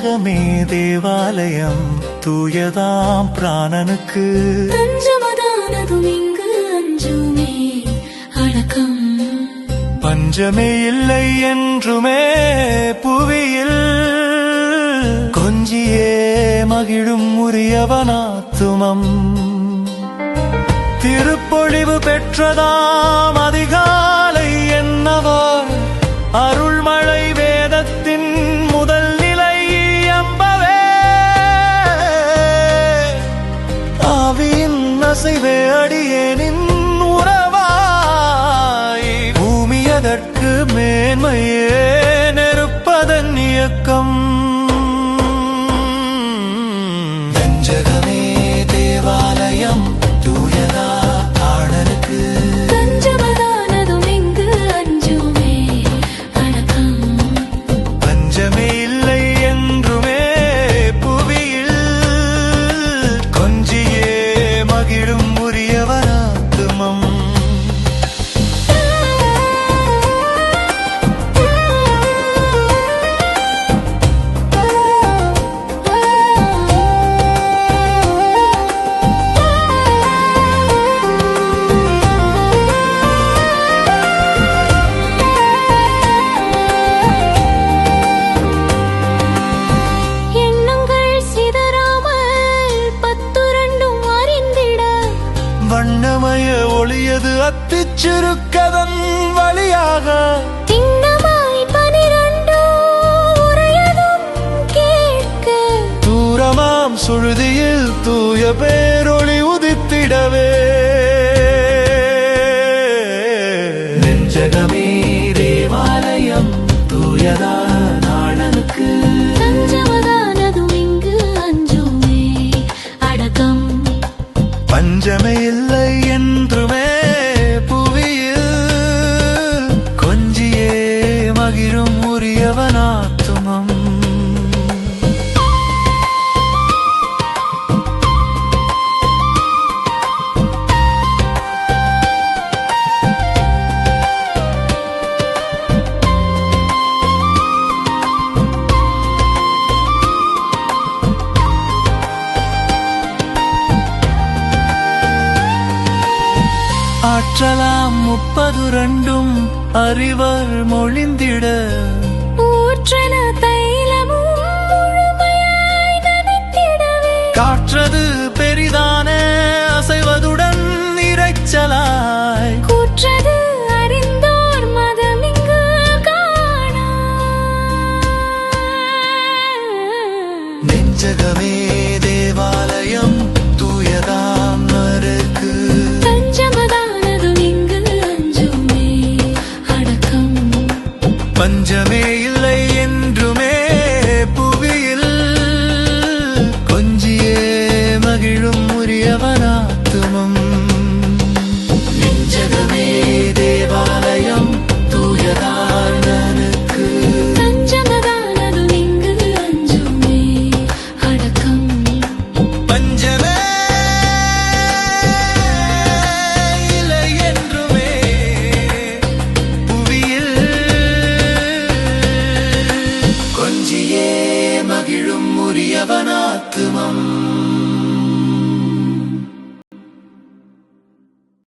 நெஞ்சகமே தேவாலயம் தூயதாம் பிராணனுக்கு தஞ்சமதானதும் இங்கு அஞ்சுமே அடக்கம். பஞ்சமே இல்லை என்றுமே புவியில் கொஞ்சியே மகிழும் உரியவனாத்துமம். திருப்பொழிவு பெற்றதாம் அதிகாலை என்னவர் அருள்மழை வேதத்தின் முதல் நிலை எம்பவே. ஆவியின் அசைவே அடியேனின் உறவாய் பூமியதற்கு மேன்மையே நெருப்பதன் இயக்கம். நெஞ்சகமே தேவாலயம் தூயதா ஆடலுக்கு தஞ்சமதானதும் இங்கு அஞ்சுமே அடக்கம். பஞ்சமே இல்லை என்றுமே புவியில் கொஞ்சியே மகிழும் உரியவனாத்துமம். வண்ணமய ஒளியது அத்திச்சுருக்கதன் வழியாக திண்ணமாய் 12 உரையதும் கேட்க. தூரமாம் சுழுதியில் தூய பேரொளி உதித்திடவே. நெஞ்சகமே தேவாலயம் தூயதா நாடனுக்கு தஞ்சமதானதும் இங்கு அஞ்சுமே அடக்கம். பஞ்சமே இல்லை என்றுமே புவியில் கொஞ்சியே மகிழும் உரியவனாத்துமம். ஆற்றலாம் 32 அறிவர் மொழிந்திட ஊற்றென தைலமும் முழுமையாய் நனைத்திடவே. காற்றது பெரிதான அசைவதுடன் இரைச்சலாய் கூற்றது அறிந்தோர் மதமிங்கு காணா. நெஞ்சகமே தேவாலயம் தூயதாம் நருக்கு தஞ்சமதானதும் இங்கு அஞ்சுமே அடக்கம். பஞ்சமே இல்லை என்றுமே புவியில் கொஞ்சியே மகிழும் உரியவனாத்துமம். நெஞ்சகமே தேவாலயம் தூயதானனுக்கு தஞ்சமதானதும் இங்கு அஞ்சுமே அடக்கம். பஞ்சமே இல்லை என்றுமே புவியில் கொஞ்சியே மகிழும் உரியவனாத்துமம்.